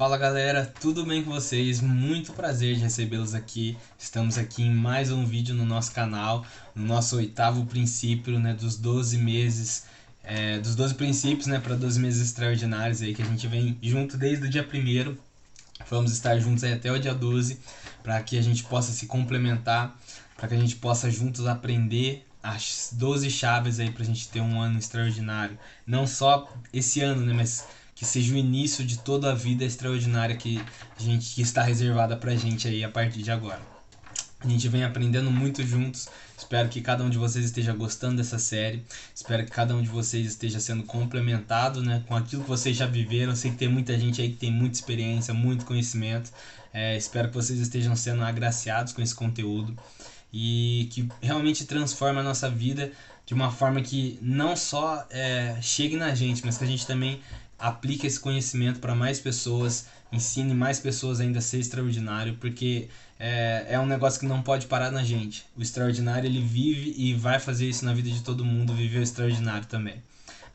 Fala galera, tudo bem com vocês? Muito prazer de recebê-los aqui. Estamos aqui em mais um vídeo no nosso canal, no nosso oitavo princípio, né, dos 12 meses, dos 12 princípios, né, para 12 meses extraordinários aí que a gente vem junto desde o dia 1º. Vamos estar juntos aí até o dia 12, para que a gente possa se complementar, para que a gente possa juntos aprender as 12 chaves aí pra gente ter um ano extraordinário. Não só esse ano, né, mas que seja o início de toda a vida extraordinária que está reservada pra gente aí a partir de agora. A gente vem aprendendo muito juntos. Espero que cada um de vocês esteja gostando dessa série. Espero que cada um de vocês esteja sendo complementado, né, com aquilo que vocês já viveram. Eu sei que tem muita gente aí que tem muita experiência, muito conhecimento. Espero que vocês estejam sendo agraciados com esse conteúdo e que realmente transforme a nossa vida de uma forma que não só chegue na gente, mas que a gente também aplique esse conhecimento para mais pessoas, ensine mais pessoas ainda a ser extraordinário, porque é um negócio que não pode parar na gente. O extraordinário, ele vive e vai fazer isso na vida de todo mundo, viver o extraordinário também.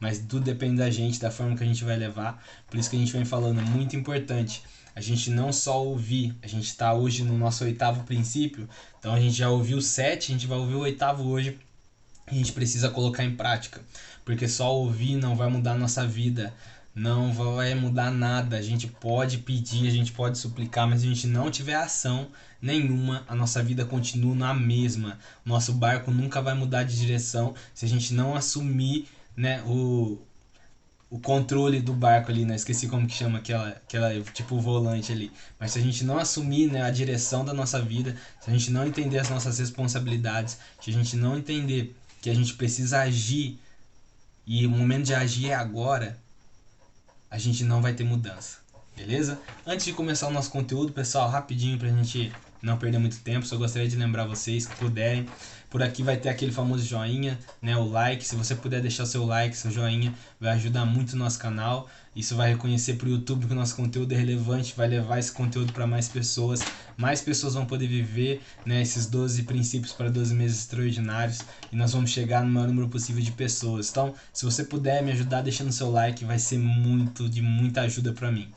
Mas tudo depende da gente, da forma que a gente vai levar. Por isso que a gente vem falando, é muito importante a gente não só ouvir. A gente está hoje no nosso oitavo princípio, então a gente já ouviu 7, a gente vai ouvir o oitavo hoje. A gente precisa colocar em prática, porque só ouvir não vai mudar a nossa vida, não vai mudar nada. A gente pode pedir, a gente pode suplicar, mas se a gente não tiver ação nenhuma, a nossa vida continua na mesma. Nosso barco nunca vai mudar de direção se a gente não assumir, né, o controle do barco ali, né? Esqueci como que chama aquela tipo o volante ali. Mas se a gente não assumir, né, a direção da nossa vida, se a gente não entender as nossas responsabilidades, se a gente não entender que a gente precisa agir e o momento de agir é agora, a gente não vai ter mudança, beleza? Antes de começar o nosso conteúdo, pessoal, rapidinho pra gente não perder muito tempo, só gostaria de lembrar vocês que puderem, por aqui vai ter aquele famoso joinha, né, o like. Se você puder deixar seu like, seu joinha, vai ajudar muito o nosso canal. Isso vai reconhecer para o YouTube que o nosso conteúdo é relevante, vai levar esse conteúdo para mais pessoas vão poder viver, né, esses 12 princípios para 12 meses extraordinários, e nós vamos chegar no maior número possível de pessoas. Então, se você puder me ajudar deixando seu like, vai ser de muita ajuda para mim.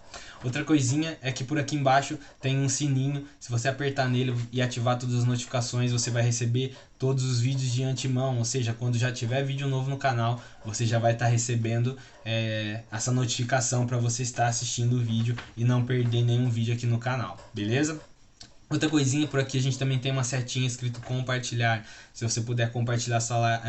Outra coisinha é que por aqui embaixo tem um sininho. Se você apertar nele e ativar todas as notificações, você vai receber todos os vídeos de antemão, ou seja, quando já tiver vídeo novo no canal, você já vai estar recebendo essa notificação para você estar assistindo o vídeo e não perder nenhum vídeo aqui no canal, beleza? Outra coisinha, por aqui a gente também tem uma setinha escrito compartilhar. Se você puder compartilhar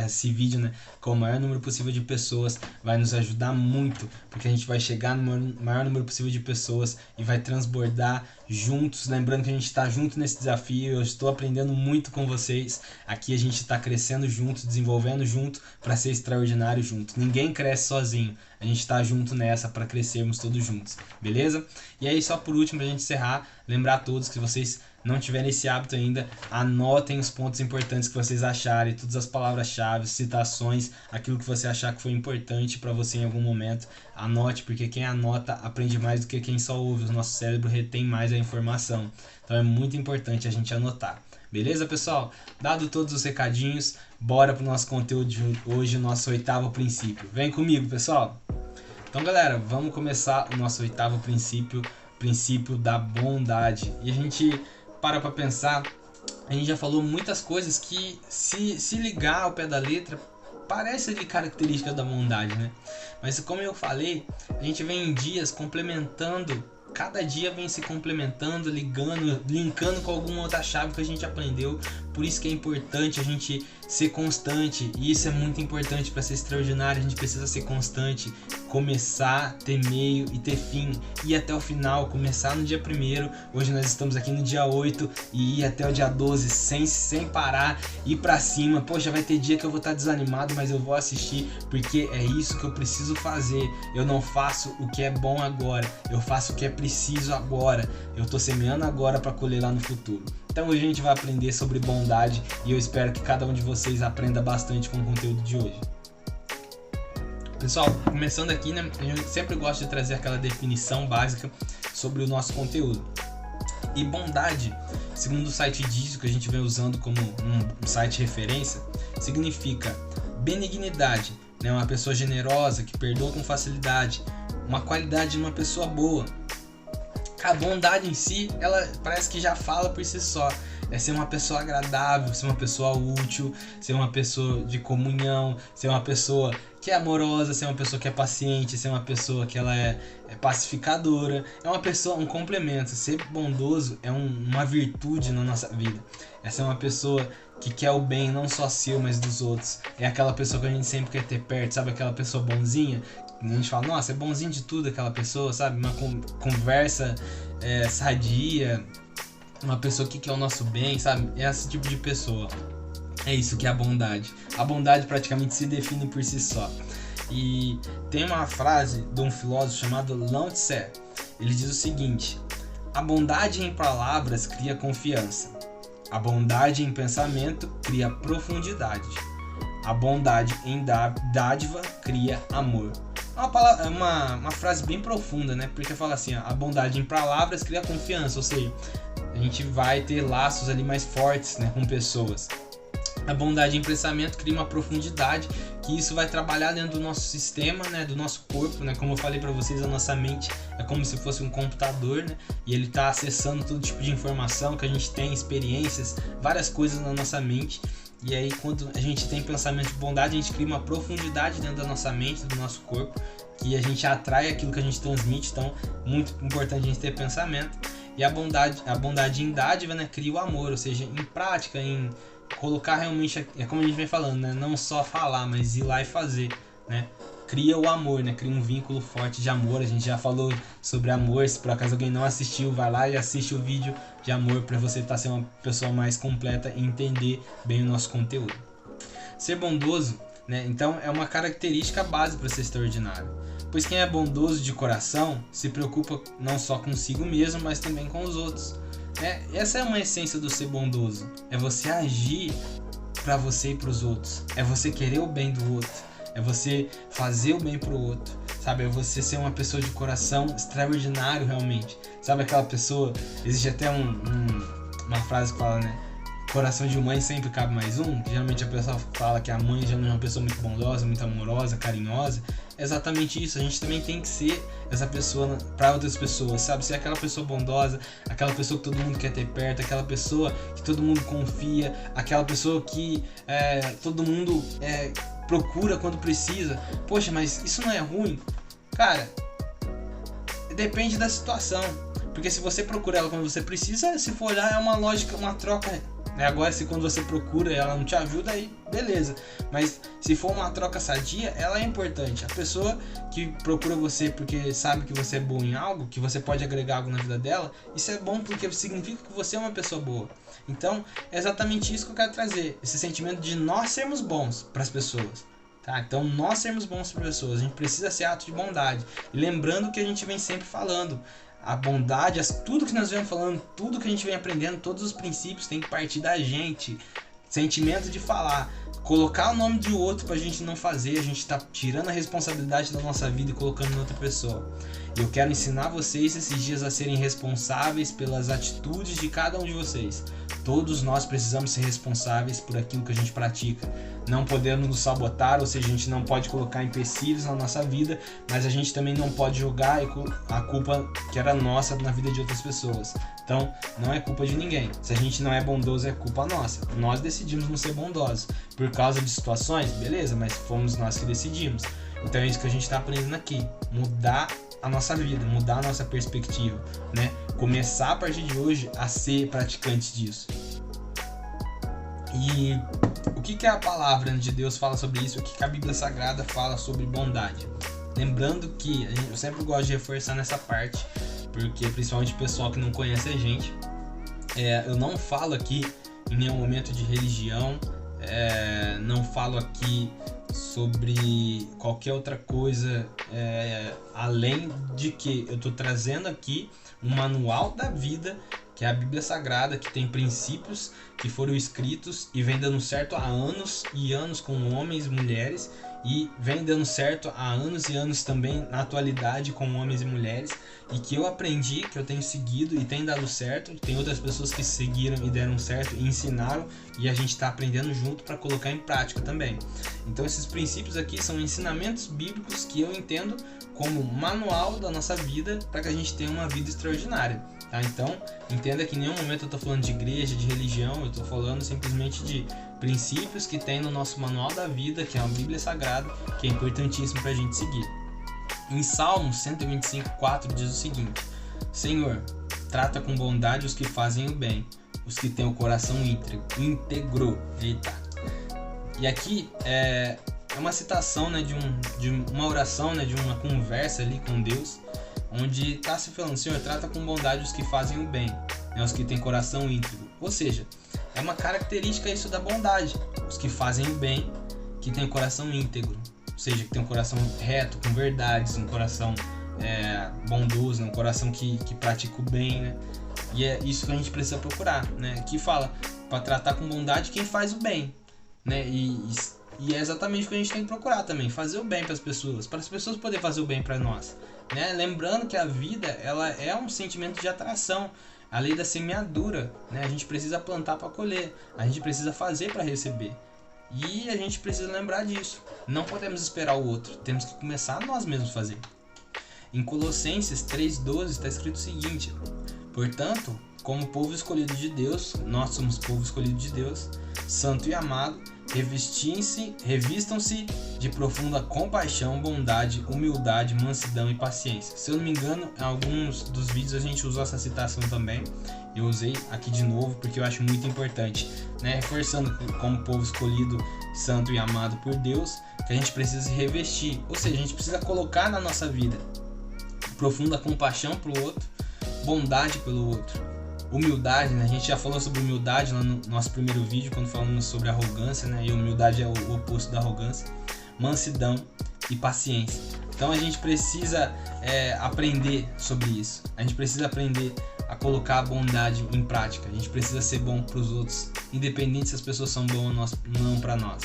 esse vídeo, né, com o maior número possível de pessoas, vai nos ajudar muito, porque a gente vai chegar no maior número possível de pessoas e vai transbordar juntos. Lembrando que a gente está junto nesse desafio, eu estou aprendendo muito com vocês. Aqui a gente está crescendo junto, desenvolvendo junto para ser extraordinário junto. Ninguém cresce sozinho, a gente está junto nessa para crescermos todos juntos, beleza? E aí, só por último, para a gente encerrar, lembrar a todos que vocês não tiverem esse hábito ainda, anotem os pontos importantes que vocês acharem, todas as palavras-chave, citações, aquilo que você achar que foi importante para você em algum momento, anote, porque quem anota aprende mais do que quem só ouve. O nosso cérebro retém mais a informação, então é muito importante a gente anotar. Beleza, pessoal? Dado todos os recadinhos, bora pro nosso conteúdo de hoje, nosso oitavo princípio. Vem comigo, pessoal! Então, galera, vamos começar o nosso oitavo princípio da bondade. E a gente para pensar, a gente já falou muitas coisas que, se ligar ao pé da letra, parece de característica da bondade, né? Mas como eu falei, a gente vem em dias complementando, cada dia vem se complementando, linkando com alguma outra chave que a gente aprendeu. Por isso que é importante a gente ser constante, e isso é muito importante para ser extraordinário. A gente precisa ser constante, começar, ter meio e ter fim, ir até o final, começar no dia 1º, hoje nós estamos aqui no dia 8, e ir até o dia 12 sem parar, ir pra cima. Poxa, vai ter dia que eu vou estar desanimado, mas eu vou assistir, porque é isso que eu preciso fazer. Eu não faço o que é bom agora, eu faço o que é preciso agora. Eu tô semeando agora para colher lá no futuro. Então hoje a gente vai aprender sobre bondade, e eu espero que cada um de vocês aprenda bastante com o conteúdo de hoje. Pessoal, começando aqui, né, eu sempre gosto de trazer aquela definição básica sobre o nosso conteúdo. E bondade, segundo o site Dízio, que a gente vem usando como um site referência, significa benignidade, né, uma pessoa generosa que perdoa com facilidade, uma qualidade de uma pessoa boa. A bondade em si, ela parece que já fala por si só. É ser uma pessoa agradável, ser uma pessoa útil, ser uma pessoa de comunhão, ser uma pessoa que é amorosa, ser uma pessoa que é paciente, ser uma pessoa que ela é pacificadora. É uma pessoa, um complemento. Ser bondoso é uma virtude na nossa vida. É ser uma pessoa que quer o bem não só seu, mas dos outros. É aquela pessoa que a gente sempre quer ter perto, sabe? Aquela pessoa bonzinha. A gente fala, nossa, é bonzinho de tudo aquela pessoa, sabe? Uma conversa sadia, uma pessoa que quer o nosso bem, sabe? É esse tipo de pessoa. É isso que é a bondade. A bondade praticamente se define por si só. E tem uma frase de um filósofo chamado Lao Tse. Ele diz o seguinte: a bondade em palavras cria confiança. A bondade em pensamento cria profundidade. A bondade em dádiva cria amor. É uma frase bem profunda, né? Porque fala assim, ó, a bondade em palavras cria confiança, ou seja, a gente vai ter laços ali mais fortes, né, com pessoas. A bondade em pensamento cria uma profundidade, que isso vai trabalhar dentro do nosso sistema, né, do nosso corpo, né? Como eu falei para vocês, a nossa mente é como se fosse um computador, né? E ele está acessando todo tipo de informação que a gente tem, experiências, várias coisas na nossa mente. E aí, quando a gente tem pensamento de bondade, a gente cria uma profundidade dentro da nossa mente, do nosso corpo, que a gente atrai aquilo que a gente transmite. Então, muito importante a gente ter pensamento. E a bondade em dádiva, né, cria o amor, ou seja, em prática, em colocar realmente, é como a gente vem falando, né, não só falar, mas ir lá e fazer, né? Cria o amor, né? Cria um vínculo forte de amor. A gente já falou sobre amor. Se por acaso alguém não assistiu, vai lá e assiste o vídeo de amor para você estar sendo uma pessoa mais completa e entender bem o nosso conteúdo. Ser bondoso, né? Então é uma característica base para ser extraordinário. Pois quem é bondoso de coração se preocupa não só consigo mesmo, mas também com os outros. Essa é uma essência do ser bondoso. É você agir para você e para os outros. É você querer o bem do outro. É você fazer o bem pro outro, sabe? É você ser uma pessoa de coração extraordinário realmente. Sabe aquela pessoa, existe até uma frase que fala, né? Coração de mãe sempre cabe mais um. Que geralmente a pessoa fala que a mãe já não é uma pessoa muito bondosa, muito amorosa, carinhosa. É exatamente isso, a gente também tem que ser essa pessoa para outras pessoas, sabe? Ser aquela pessoa bondosa, aquela pessoa que todo mundo quer ter perto, aquela pessoa que todo mundo confia, aquela pessoa que todo mundo procura quando precisa. Poxa, mas isso não é ruim? Cara, depende da situação. Porque se você procura ela quando você precisa, se for olhar, é uma lógica, uma troca. Agora, se quando você procura ela não te ajuda, aí beleza. Mas se for uma troca sadia, ela é importante. A pessoa que procura você porque sabe que você é bom em algo, que você pode agregar algo na vida dela, isso é bom porque significa que você é uma pessoa boa. Então, é exatamente isso que eu quero trazer. Esse sentimento de nós sermos bons para as pessoas. Tá? Então, nós sermos bons para as pessoas. A gente precisa ser ato de bondade. E lembrando que a gente vem sempre falando. A bondade, tudo que nós vemos falando, tudo que a gente vem aprendendo, todos os princípios tem que partir da gente. Sentimento de falar, colocar o nome de outro pra gente não fazer, a gente tá tirando a responsabilidade da nossa vida e colocando em outra pessoa. E eu quero ensinar vocês esses dias a serem responsáveis pelas atitudes de cada um de vocês. Todos nós precisamos ser responsáveis por aquilo que a gente pratica. Não podemos nos sabotar, ou seja, a gente não pode colocar empecilhos na nossa vida, mas a gente também não pode jogar a culpa que era nossa na vida de outras pessoas. Então, não é culpa de ninguém. Se a gente não é bondoso, é culpa nossa. Nós decidimos não ser bondosos. Por causa de situações, beleza, mas fomos nós que decidimos. Então é isso que a gente está aprendendo aqui. Mudar a nossa vida, mudar a nossa perspectiva, né? Começar a partir de hoje a ser praticante disso. E o que a palavra de Deus fala sobre isso? O que a Bíblia Sagrada fala sobre bondade? Lembrando que eu sempre gosto de reforçar nessa parte, porque principalmente o pessoal que não conhece a gente, eu não falo aqui em nenhum momento de religião, não falo aqui sobre qualquer outra coisa, além de que eu estou trazendo aqui um manual da vida, que é a Bíblia Sagrada, que tem princípios que foram escritos e vem dando certo há anos e anos com homens e mulheres, e vem dando certo há anos e anos também na atualidade com homens e mulheres. e que eu aprendi, que eu tenho seguido e tem dado certo. Tem outras pessoas que seguiram e deram certo e ensinaram, e a gente está aprendendo junto para colocar em prática também. Então esses princípios aqui são ensinamentos bíblicos que eu entendo como manual da nossa vida para que a gente tenha uma vida extraordinária. Tá? Então entenda que em nenhum momento eu estou falando de igreja, de religião, eu estou falando simplesmente de princípios que tem no nosso manual da vida, que é a Bíblia Sagrada, que é importantíssimo para a gente seguir. Em Salmos 125:4 diz o seguinte: Senhor, trata com bondade os que fazem o bem, os que têm o coração íntegro. Eita. E aqui é uma citação, né, de uma oração, né, de uma conversa ali com Deus, onde está se falando: Senhor, trata com bondade os que fazem o bem, né, os que têm coração íntegro. Ou seja, é uma característica isso da bondade, os que fazem o bem, que têm o coração íntegro. Ou seja, que tem um coração reto, com verdades, um coração bondoso, né? Um coração que pratica o bem, né? E é isso que a gente precisa procurar, né? Aqui fala para tratar com bondade quem faz o bem, né? E é exatamente o que a gente tem que procurar também, fazer o bem para as pessoas poderem fazer o bem para nós, né? Lembrando que a vida, ela é um sentimento de atração, a lei da semeadura, né? A gente precisa plantar para colher, a gente precisa fazer para receber. E a gente precisa lembrar disso. Não podemos esperar o outro, temos que começar nós mesmos a fazer. Em Colossenses 3:12 está escrito o seguinte: portanto, como povo escolhido de Deus, nós somos povo escolhido de Deus, santo e amado, revistam-se de profunda compaixão, bondade, humildade, mansidão e paciência. Se eu não me engano, em alguns dos vídeos a gente usou essa citação também. Eu usei aqui de novo porque eu acho muito importante, né? Reforçando como povo escolhido, santo e amado por Deus, que a gente precisa se revestir. Ou seja, a gente precisa colocar na nossa vida profunda compaixão pelo outro, bondade pelo outro, humildade, né? A gente já falou sobre humildade lá no nosso primeiro vídeo, quando falamos sobre arrogância, né? E humildade é o oposto da arrogância. Mansidão e paciência. Então a gente precisa aprender sobre isso. A gente precisa aprender a colocar a bondade em prática. A gente precisa ser bom para os outros, independente se as pessoas são boas ou não para nós.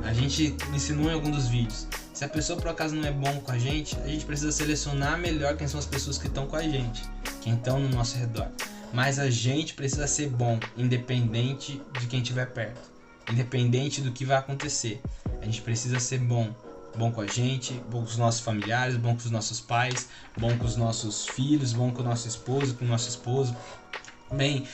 A gente ensinou em algum dos vídeos. Se a pessoa por acaso não é bom com a gente precisa selecionar melhor quem são as pessoas que estão com a gente, que estão no nosso redor. Mas a gente precisa ser bom, independente de quem estiver perto, independente do que vai acontecer. A gente precisa ser bom com a gente, bom com os nossos familiares, bom com os nossos pais, bom com os nossos filhos, bom com o nosso esposo, com o nosso esposo, bem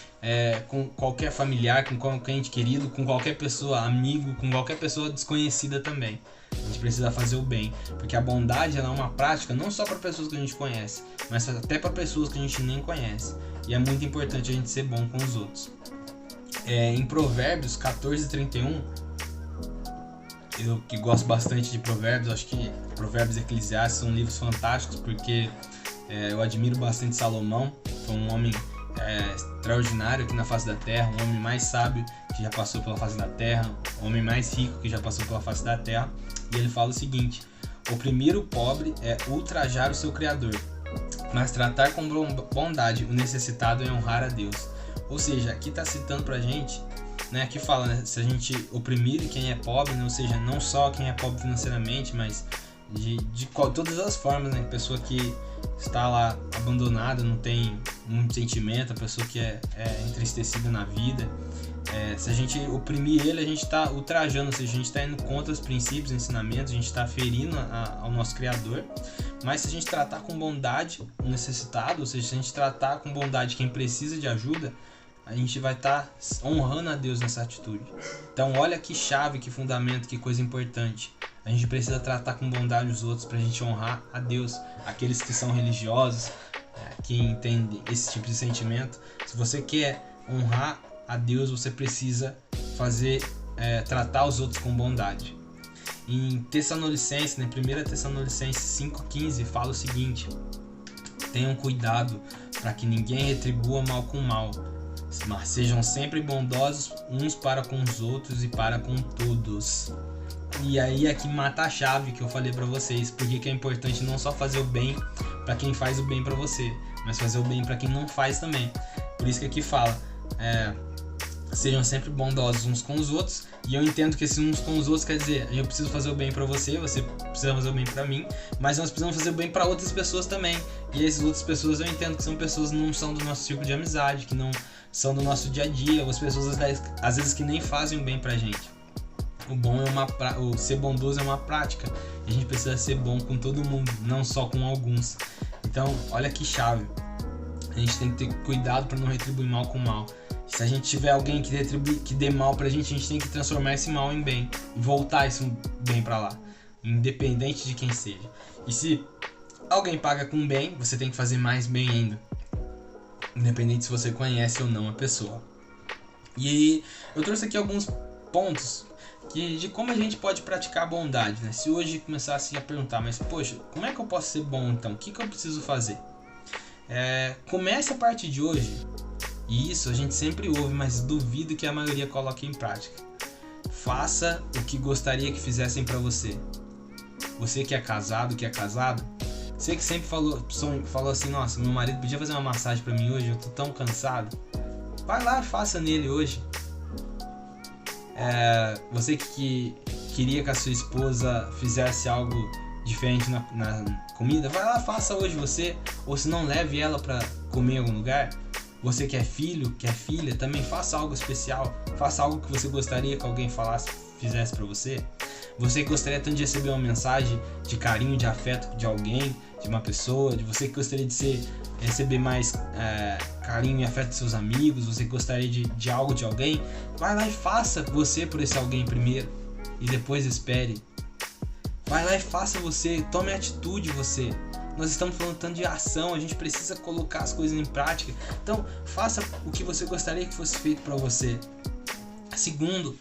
com qualquer familiar, com qualquer ente querido, com qualquer pessoa, amigo, com qualquer pessoa desconhecida também. A gente precisa fazer o bem, porque a bondade ela é uma prática não só para pessoas que a gente conhece, mas até para pessoas que a gente nem conhece. E é muito importante a gente ser bom com os outros. Em Provérbios 14:31, eu que gosto bastante de Provérbios, acho que Provérbios e Eclesiastes são livros fantásticos, porque eu admiro bastante Salomão. Foi um homem extraordinário aqui na face da terra, um homem mais sábio que já passou pela face da terra, o homem mais rico que já passou pela face da terra. E ele fala o seguinte: oprimir o pobre é ultrajar o seu Criador, mas tratar com bondade o necessitado é honrar a Deus. Ou seja, aqui está citando pra gente, né, aqui fala, né, se a gente oprimir quem é pobre, né, ou seja, não só quem é pobre financeiramente, mas de todas as formas, né, pessoa que está lá abandonada, não tem muito sentimento, a pessoa que é entristecida na vida, se a gente oprimir ele, a gente está ultrajando, ou seja, a gente está indo contra os princípios, ensinamentos, a gente está ferindo ao nosso Criador. Mas se a gente tratar com bondade o necessitado, ou seja, se a gente tratar com bondade quem precisa de ajuda, a gente vai estar honrando a Deus nessa atitude. Então olha que chave, que fundamento, que coisa importante. A gente precisa tratar com bondade os outros para a gente honrar a Deus. Aqueles que são religiosos, que entendem esse tipo de sentimento. Se você quer honrar a Deus, você precisa tratar os outros com bondade. Em Tessalonicenses, 1 Tessalonicenses 5:15 fala o seguinte: tenham cuidado para que ninguém retribua mal com mal, mas sejam sempre bondosos uns para com os outros e para com todos. E aí aqui mata a chave que eu falei para vocês, porque é importante não só fazer o bem para quem faz o bem para você, mas fazer o bem para quem não faz também. Por isso que aqui fala, sejam sempre bondosos uns com os outros. E eu entendo que esses uns com os outros quer dizer, eu preciso fazer o bem pra você, você precisa fazer o bem pra mim, mas nós precisamos fazer o bem pra outras pessoas também. E essas outras pessoas eu entendo que são pessoas que não são do nosso círculo de amizade, que não são do nosso dia a dia, as pessoas às vezes que nem fazem o bem pra gente. O bom é o ser bondoso é uma prática. E a gente precisa ser bom com todo mundo, não só com alguns. Então, olha que chave. A gente tem que ter cuidado para não retribuir mal com mal. Se a gente tiver alguém que dê mal pra gente, a gente tem que transformar esse mal em bem e voltar esse bem pra lá, independente de quem seja. E se alguém paga com bem, você tem que fazer mais bem ainda, independente se você conhece ou não a pessoa. E eu trouxe aqui alguns pontos de como a gente pode praticar a bondade, né? Se hoje começasse a perguntar, mas poxa, como é que eu posso ser bom então? O que eu preciso fazer? Comece a partir de hoje. E isso a gente sempre ouve, mas duvido que a maioria coloque em prática. Faça o que gostaria que fizessem pra você. Você que é casado, você que sempre falou assim, nossa, meu marido podia fazer uma massagem pra mim hoje, eu tô tão cansado. Vai lá e faça nele hoje. Você que queria que a sua esposa fizesse algo diferente na comida, vai lá, faça hoje você. Ou se não, leve ela pra comer em algum lugar. Você que é filho, que é filha, também faça algo especial. Faça algo que você gostaria que alguém fizesse pra você. Você que gostaria tanto de receber uma mensagem de carinho, de afeto de alguém, de uma pessoa. De você que gostaria de receber mais carinho e afeto de seus amigos. Você que gostaria de algo de alguém. Vai lá e faça você por esse alguém primeiro. E depois espere. Vai lá e faça você. Tome atitude você. Nós estamos falando tanto de ação, a gente precisa colocar as coisas em prática. Então, faça o que você gostaria que fosse feito para você. Segundo,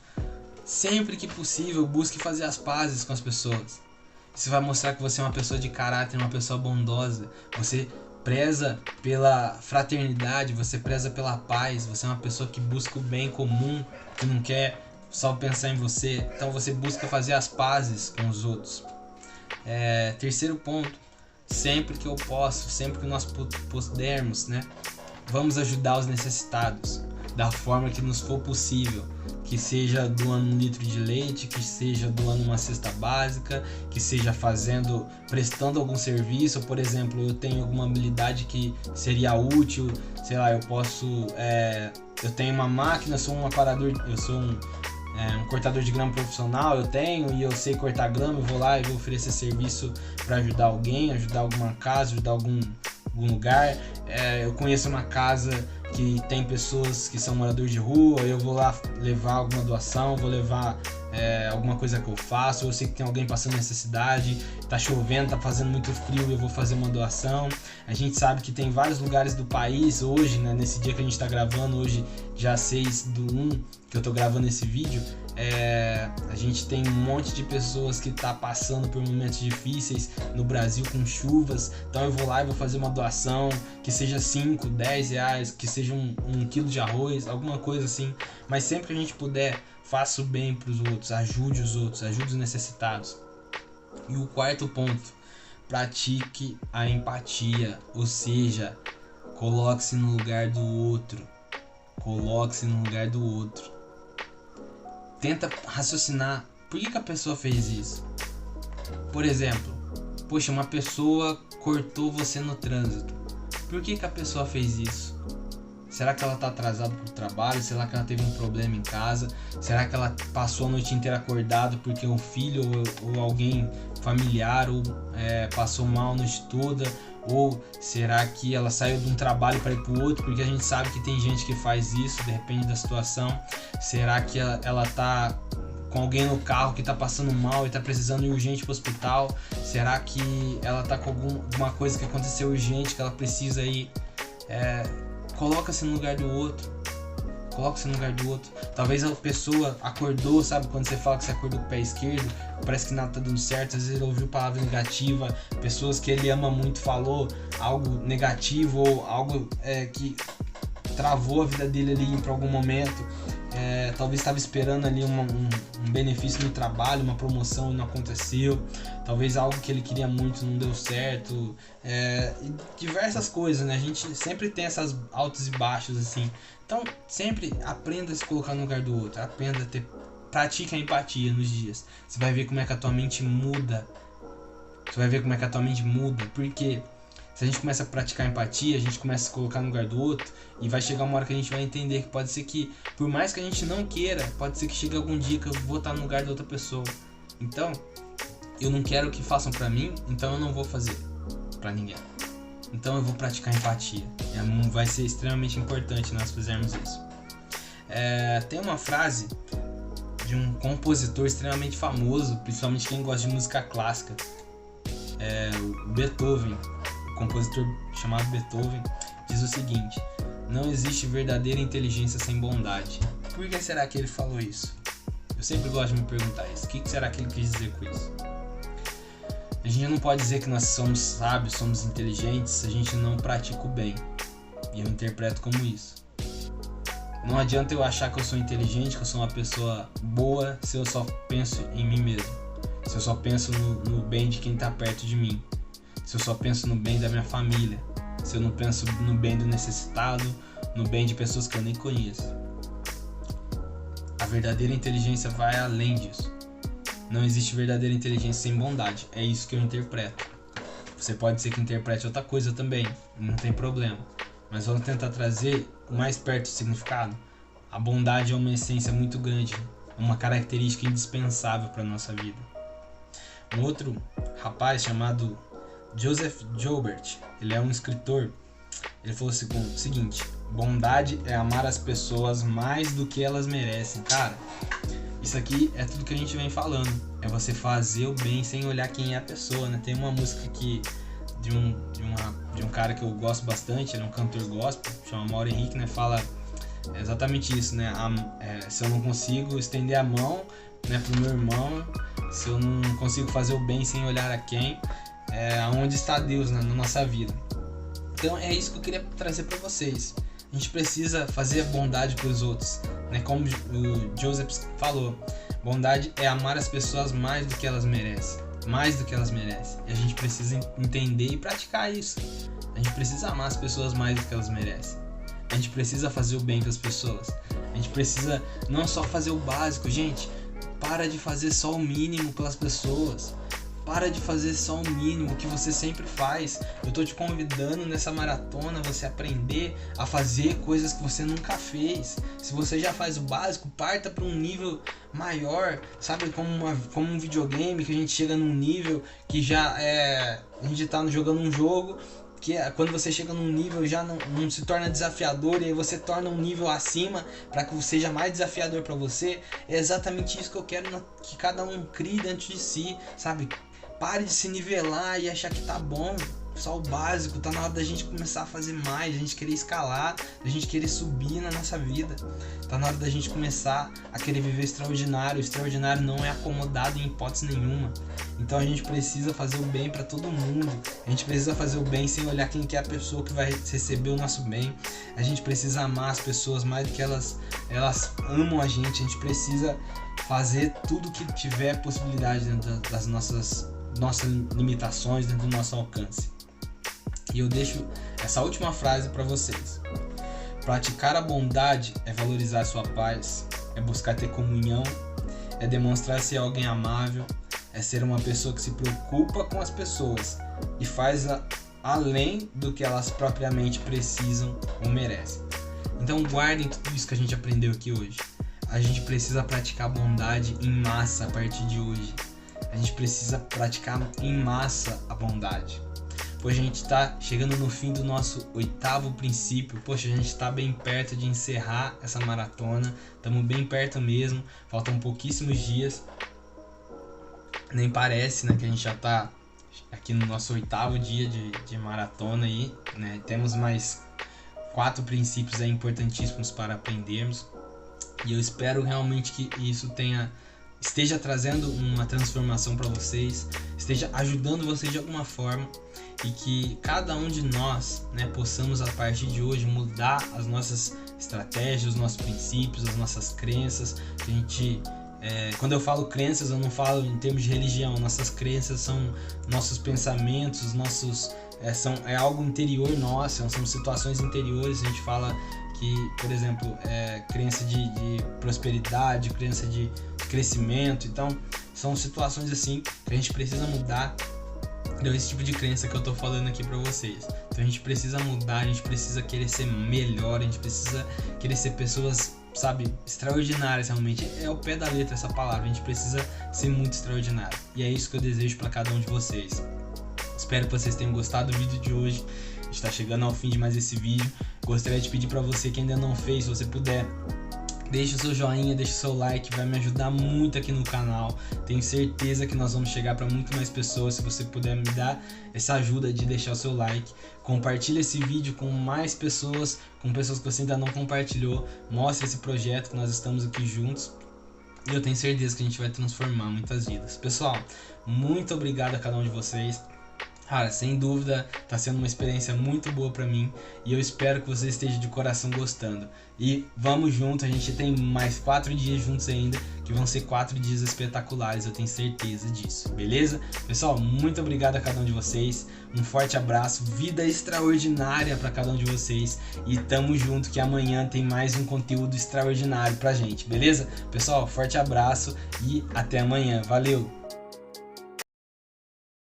sempre que possível, busque fazer as pazes com as pessoas. Isso vai mostrar que você é uma pessoa de caráter, uma pessoa bondosa. Você preza pela fraternidade, você preza pela paz. Você é uma pessoa que busca o bem comum, que não quer só pensar em você. Então, você busca fazer as pazes com os outros. Terceiro ponto. Sempre que eu posso, sempre que nós pudermos, né? Vamos ajudar os necessitados da forma que nos for possível. Que seja doando 1 litro de leite, que seja doando uma cesta básica, que seja prestando algum serviço. Por exemplo, eu tenho alguma habilidade que seria útil, sei lá, eu tenho uma máquina, sou um cortador de grama profissional, e eu sei cortar grama, eu vou lá e vou oferecer serviço para ajudar alguém, ajudar alguma casa, ajudar algum lugar. Eu conheço uma casa que tem pessoas que são moradores de rua, eu vou lá levar alguma doação, vou levar alguma coisa que eu faço. Eu sei que tem alguém passando necessidade, tá chovendo, tá fazendo muito frio, eu vou fazer uma doação. A gente sabe que tem vários lugares do país hoje, né, nesse dia que a gente tá gravando, hoje já 6/1 que eu tô gravando esse vídeo, a gente tem um monte de pessoas que tá passando por momentos difíceis no Brasil com chuvas. Então eu vou lá e vou fazer uma doação, que seja 5, 10 reais, que seja um quilo de arroz, alguma coisa assim. Mas sempre que a gente puder, faça o bem pros outros, ajude os necessitados. E o quarto ponto, pratique a empatia, ou seja, coloque-se no lugar do outro. Tenta raciocinar, por que a pessoa fez isso? Por exemplo, poxa, uma pessoa cortou você no trânsito. Por que a pessoa fez isso? Será que ela está atrasada para o trabalho? Será que ela teve um problema em casa? Será que ela passou a noite inteira acordada porque um filho ou alguém familiar passou mal a noite toda? Ou será que ela saiu de um trabalho para ir para o outro? Porque a gente sabe que tem gente que faz isso, depende da situação. Será que ela tá com alguém no carro que tá passando mal e tá precisando ir urgente pro hospital? Será que ela tá com alguma coisa que aconteceu urgente que ela precisa ir? Coloca-se no lugar do outro. Talvez a pessoa acordou, sabe? Quando você fala que você acordou com o pé esquerdo, parece que nada tá dando certo. Às vezes ele ouviu palavra negativa, pessoas que ele ama muito falou algo negativo ou algo que travou a vida dele ali para algum momento. talvez estava esperando ali um benefício no trabalho, uma promoção e não aconteceu, talvez algo que ele queria muito não deu certo, e diversas coisas, né? A gente sempre tem essas altos e baixos assim, então sempre aprenda a se colocar no lugar do outro, aprenda a pratique a empatia nos dias, você vai ver como é que a tua mente muda, porque se a gente começa a praticar empatia, a gente começa a se colocar no lugar do outro, e vai chegar uma hora que a gente vai entender que pode ser que, por mais que a gente não queira, pode ser que chegue algum dia que eu vou estar no lugar da outra pessoa. Então, eu não quero que façam pra mim, então eu não vou fazer pra ninguém. Então eu vou praticar empatia. Vai ser extremamente importante nós fizermos isso. Tem uma frase de um compositor extremamente famoso, principalmente quem gosta de música clássica, o Beethoven. O compositor chamado Beethoven diz o seguinte: não existe verdadeira inteligência sem bondade. Por que será que ele falou isso? Eu sempre gosto de me perguntar isso. O que será que ele quis dizer com isso? A gente não pode dizer que nós somos sábios, somos inteligentes, se a gente não pratica o bem. E eu interpreto como isso. Não adianta eu achar que eu sou inteligente, que eu sou uma pessoa boa, se eu só penso em mim mesmo. Se eu só penso no bem de quem está perto de mim. Se eu só penso no bem da minha família. Se eu não penso no bem do necessitado, no bem de pessoas que eu nem conheço. A verdadeira inteligência vai além disso. Não existe verdadeira inteligência sem bondade. É isso que eu interpreto. Você pode ser que interprete outra coisa também, não tem problema. Mas vamos tentar trazer o mais perto do significado. A bondade é uma essência muito grande, uma característica indispensável para a nossa vida. Um outro rapaz chamado Joseph Joubert, ele é um escritor, ele falou o seguinte: bondade é amar as pessoas mais do que elas merecem. Cara, isso aqui é tudo que a gente vem falando, é você fazer o bem sem olhar quem é a pessoa, né? Tem uma música aqui de um cara que eu gosto bastante, ele é um cantor gospel, chama Mauro Henrique, né? Fala exatamente isso, né? Se eu não consigo estender a mão, né, pro meu irmão, se eu não consigo fazer o bem sem olhar a quem, aonde está Deus, né, na nossa vida. Então é isso que eu queria trazer para vocês. A gente precisa fazer a bondade para os outros, né? Como o Joseph falou, bondade é amar as pessoas mais do que elas merecem. Mais do que elas merecem. E a gente precisa entender e praticar isso. A gente precisa amar as pessoas mais do que elas merecem. A gente precisa fazer o bem para as pessoas. A gente precisa não só fazer o básico, gente. Para de fazer só o mínimo pelas pessoas. Para de fazer só o mínimo que você sempre faz. Eu tô te convidando nessa maratona você aprender a fazer coisas que você nunca fez. Se você já faz o básico, parta para um nível maior, sabe? Como um videogame, que a gente chega num nível que já a gente tá jogando um jogo que quando você chega num nível já não se torna desafiador, e aí você torna um nível acima para que seja mais desafiador para você. É exatamente isso que eu quero que cada um crie dentro de si, sabe? Pare de se nivelar e achar que tá bom, só o básico. Tá na hora da gente começar a fazer mais, a gente querer escalar, a gente querer subir na nossa vida. Tá na hora da gente começar a querer viver extraordinário. O extraordinário não é acomodado em hipótese nenhuma. Então a gente precisa fazer o bem para todo mundo. A gente precisa fazer o bem sem olhar quem que é a pessoa que vai receber o nosso bem. A gente precisa amar as pessoas mais do que elas amam a gente. A gente precisa fazer tudo que tiver possibilidade dentro das nossas limitações, dentro do nosso alcance. E eu deixo essa última frase para vocês: praticar a bondade é valorizar a sua paz, é buscar ter comunhão, é demonstrar ser alguém amável, é ser uma pessoa que se preocupa com as pessoas e faz além do que elas propriamente precisam ou merecem. Então guardem tudo isso que a gente aprendeu aqui hoje. A gente precisa praticar a bondade em massa a partir de hoje. A gente precisa praticar em massa a bondade. Pois a gente está chegando no fim do nosso 8º princípio. Poxa, a gente está bem perto de encerrar essa maratona. Estamos bem perto mesmo. Faltam pouquíssimos dias. Nem parece, né, que a gente já está aqui no nosso 8º dia de maratona aí, né? Temos mais 4 princípios aí importantíssimos para aprendermos. E eu espero realmente que isso esteja trazendo uma transformação para vocês, esteja ajudando vocês de alguma forma, e que cada um de nós, né, possamos a partir de hoje mudar as nossas estratégias, os nossos princípios, as nossas crenças. A gente, quando eu falo crenças, eu não falo em termos de religião. Nossas crenças são nossos pensamentos, é algo interior nosso, são situações interiores. A gente fala que, por exemplo, crença de prosperidade, crença de crescimento. Então, são situações assim que a gente precisa mudar. Então, esse tipo de crença que eu tô falando aqui pra vocês. Então, a gente precisa mudar, a gente precisa querer ser melhor, a gente precisa querer ser pessoas, sabe, extraordinárias realmente. É o pé da letra essa palavra, a gente precisa ser muito extraordinário. E é isso que eu desejo pra cada um de vocês. Espero que vocês tenham gostado do vídeo de hoje. A gente tá chegando ao fim de mais esse vídeo. Gostaria de pedir pra você que ainda não fez, se você puder, deixa o seu joinha, deixa o seu like, vai me ajudar muito aqui no canal. Tenho certeza que nós vamos chegar para muito mais pessoas. Se você puder me dar essa ajuda de deixar o seu like, compartilha esse vídeo com mais pessoas, com pessoas que você ainda não compartilhou. Mostre esse projeto que nós estamos aqui juntos. E eu tenho certeza que a gente vai transformar muitas vidas. Pessoal, muito obrigado a cada um de vocês. Cara, sem dúvida, tá sendo uma experiência muito boa pra mim e eu espero que você esteja de coração gostando. E vamos junto, a gente tem mais 4 dias juntos ainda, que vão ser 4 dias espetaculares, eu tenho certeza disso, beleza? Pessoal, muito obrigado a cada um de vocês, um forte abraço, vida extraordinária pra cada um de vocês e tamo junto que amanhã tem mais um conteúdo extraordinário pra gente, beleza? Pessoal, forte abraço e até amanhã, valeu!